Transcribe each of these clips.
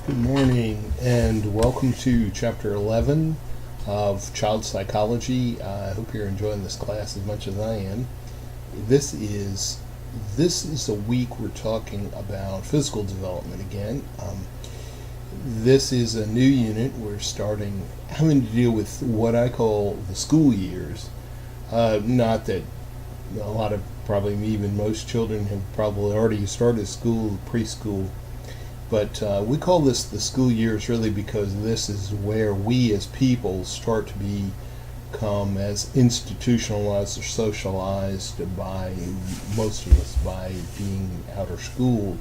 Good morning and welcome to Chapter 11 of Child Psychology. I hope you're enjoying this class as much as I am. This is a week we're talking about physical development again. This is a new unit. We're having to deal with what I call the school years. Not that a lot of, probably even most children have probably already started school, preschool. But we call this the school years really because this is where we as people start to become as institutionalized or socialized by most of us by being outer schooled,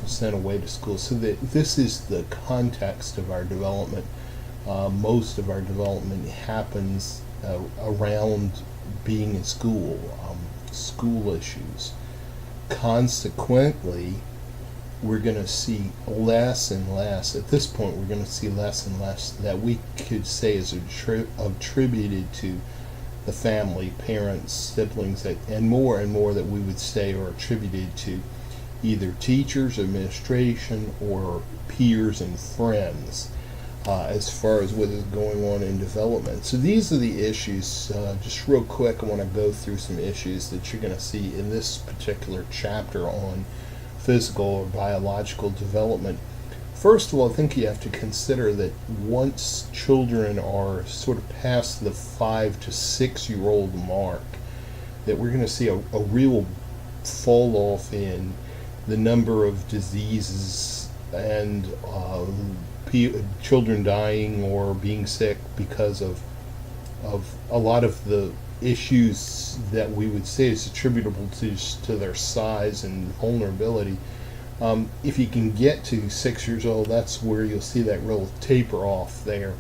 sent away to school. So this is the context of our development. Most of our development happens around being in school, school issues. Consequently, we're going to see less and less. At this point, we're going to see less and less that we could say is attributed to the family, parents, siblings, and more that we would say are attributed to either teachers, administration, or peers and friends as far as what is going on in development. So these are the issues. Just real quick, I want to go through some issues that you're going to see in this particular chapter on physical or biological development. First of all, I think you have to consider that once children are sort of past the 5 to 6 year old mark, that we're going to see a real fall off in the number of diseases and children dying or being sick because of a lot of the issues that we would say is attributable to their size and vulnerability. If you can get to 6 years old, that's where you'll see that real taper off there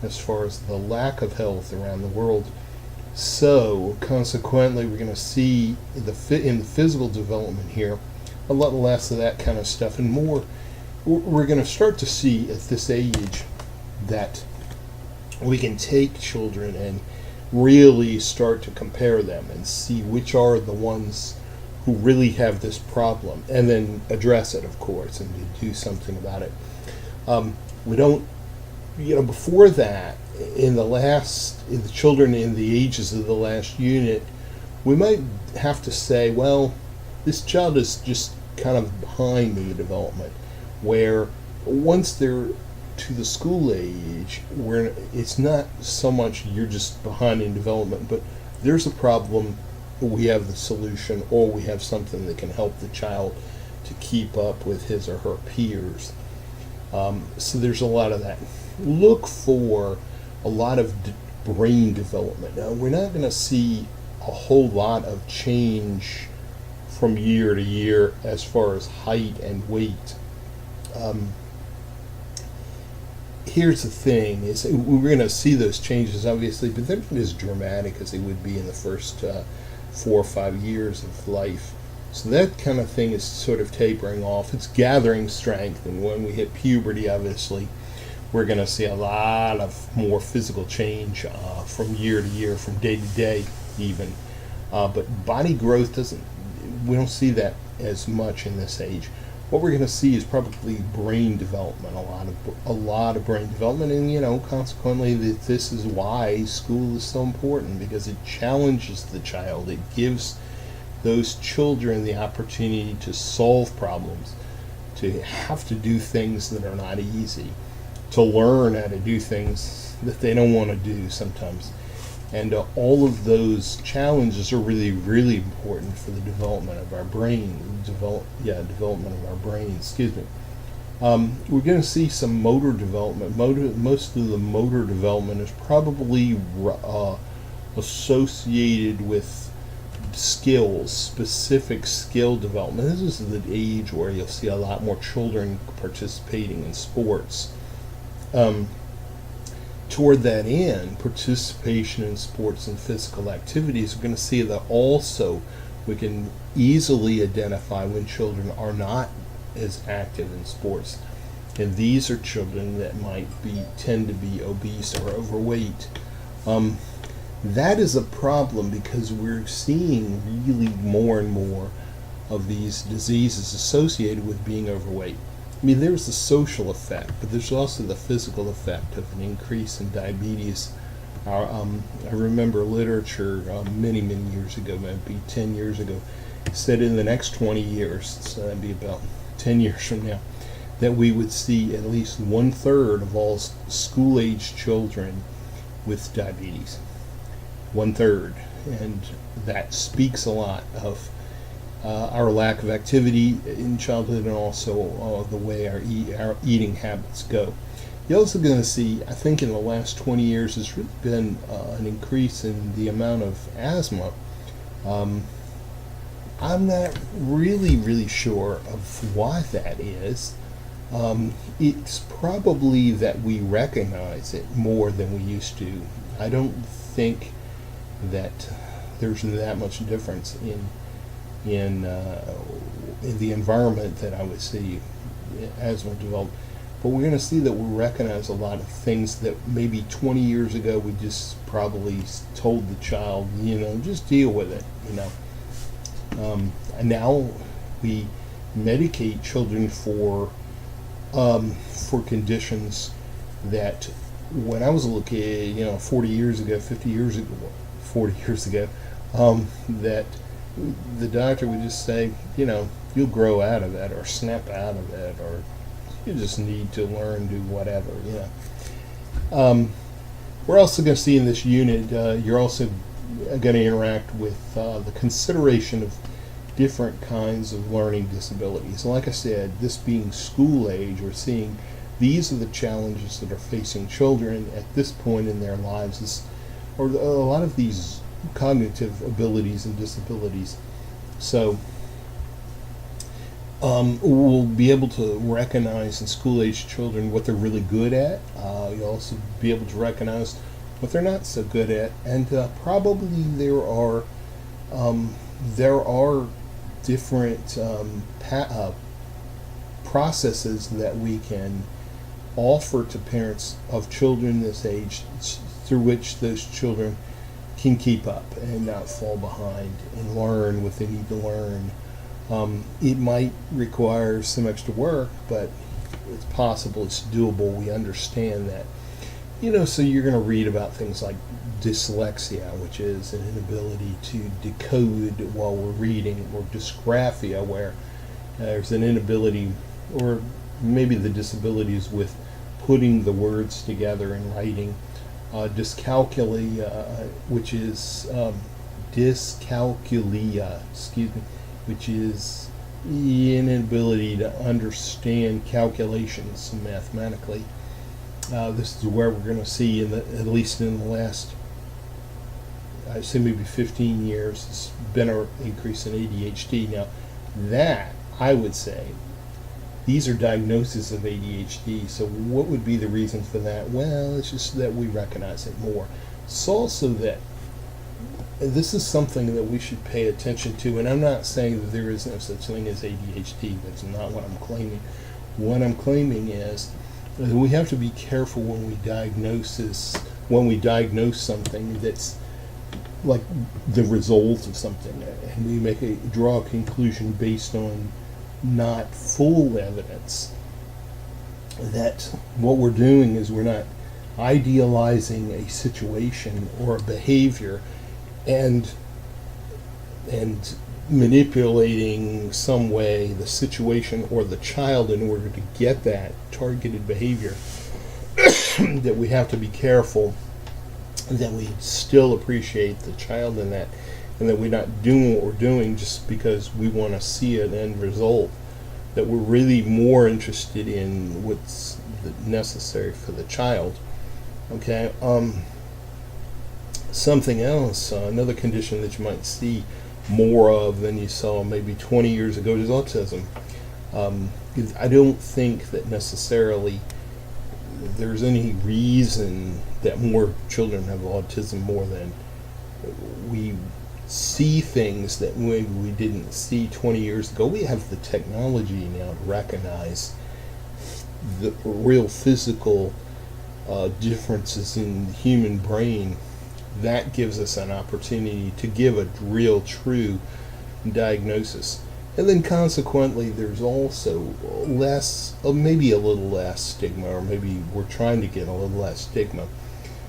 as far as the lack of health around the world. So consequently, we're going to see in the physical development here a lot less of that kind of stuff and more. We're going to start to see at this age that we can take children and really start to compare them and see which are the ones who really have this problem and then address it, of course, and to do something about it. We don't, before that, in the children in the ages of the last unit, we might have to say, well, this child is just kind of behind in the development, where once they're to the school age, where it's not so much you're just behind in development, but there's a problem, we have the solution, or we have something that can help the child to keep up with his or her peers. So there's a lot of that. Look for a lot of brain development. Now, we're not going to see a whole lot of change from year to year as far as height and weight. Here's the thing, is we're going to see those changes, obviously, but they're not as dramatic as they would be in the first 4 or 5 years of life. So that kind of thing is sort of tapering off. It's gathering strength, and when we hit puberty, obviously, we're going to see a lot of more physical change from year to year, from day to day even. But body growth we don't see that as much in this age. What we're going to see is probably brain development, a lot of brain development, and consequently this is why school is so important, because it challenges the child. It gives those children the opportunity to solve problems, to have to do things that are not easy, to learn how to do things that they don't want to do sometimes. And all of those challenges are really, really important for the development of our brain. Development of our brain. We're going to see some motor development. Most of the motor development is probably associated with skills, specific skill development. This is the age where you'll see a lot more children participating in sports. Toward that end, participation in sports and physical activities, we're going to see that also we can easily identify when children are not as active in sports. And these are children that tend to be obese or overweight. That is a problem because we're seeing really more and more of these diseases associated with being overweight. I mean, there's the social effect, but there's also the physical effect of an increase in diabetes. I remember literature many, many years ago, maybe 10 years ago, said in the next 20 years, so that'd be about 10 years from now, that we would see at least 1/3 of all school-age children with diabetes. 1/3. And that speaks a lot of our lack of activity in childhood, and also the way our eating habits go. You're also going to see, I think in the last 20 years, there's really been an increase in the amount of asthma. I'm not really sure of why that is. It's probably that we recognize it more than we used to. I don't think that there's that much difference in the environment that I would see asthma develop. But we're going to see that we recognize a lot of things that maybe 20 years ago we just probably told the child, just deal with it, And now we medicate children for conditions that when I was a little kid, 40 years ago, 50 years ago, 40 years ago, that the doctor would just say, you'll grow out of it, or snap out of it, or you just need to learn, do whatever, We're also going to see in this unit, you're also going to interact with the consideration of different kinds of learning disabilities. Like I said, this being school age, we're seeing these are the challenges that are facing children at this point in their lives, or a lot of these cognitive abilities and disabilities. So we'll be able to recognize in school-age children what they're really good at. You'll also be able to recognize what they're not so good at, and probably there are different processes that we can offer to parents of children this age, through which those children can keep up and not fall behind and learn what they need to learn. It might require some extra work, but it's possible, it's doable. We understand that. So you're going to read about things like dyslexia, which is an inability to decode while we're reading, or dysgraphia, where there's an inability, or maybe the disability is with putting the words together in writing. Dyscalculia, which is which is the inability to understand calculations mathematically. This is where we're going to see, at least in the last, I'd say maybe 15 years, there's been an increase in ADHD. Now, that, I would say, these are diagnoses of ADHD. So what would be the reason for that? Well, it's just that we recognize it more. It's also that this is something that we should pay attention to, and I'm not saying that there is no such thing as ADHD. That's not what I'm claiming. What I'm claiming is that we have to be careful when we diagnose something that's like the result of something, and we draw a conclusion based on not full evidence. That what we're doing is we're not idealizing a situation or a behavior and manipulating some way the situation or the child in order to get that targeted behavior. That we have to be careful that we still appreciate the child in that, and that we're not doing what we're doing just because we want to see an end result. That we're really more interested in what's necessary for the child. Okay. Something else, another condition that you might see more of than you saw maybe 20 years ago is autism. I don't think that necessarily there's any reason that more children have autism more than we see things that we didn't see 20 years ago. We have the technology now to recognize the real physical differences in the human brain. That gives us an opportunity to give a real, true diagnosis. And then consequently, there's also less, maybe a little less stigma, or maybe we're trying to get a little less stigma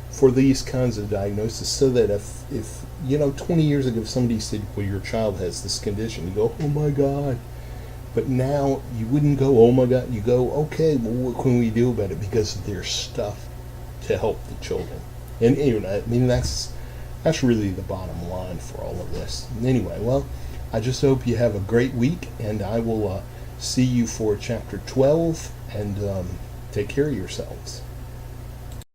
for these kinds of diagnoses, so that if 20 years ago somebody said, well, your child has this condition, you go, oh my God. But now you wouldn't go, oh my God. You go, okay, well, what can we do about it? Because there's stuff to help the children. And I mean, that's really the bottom line for all of this. Anyway, well, I just hope you have a great week, and I will see you for chapter 12, and take care of yourselves.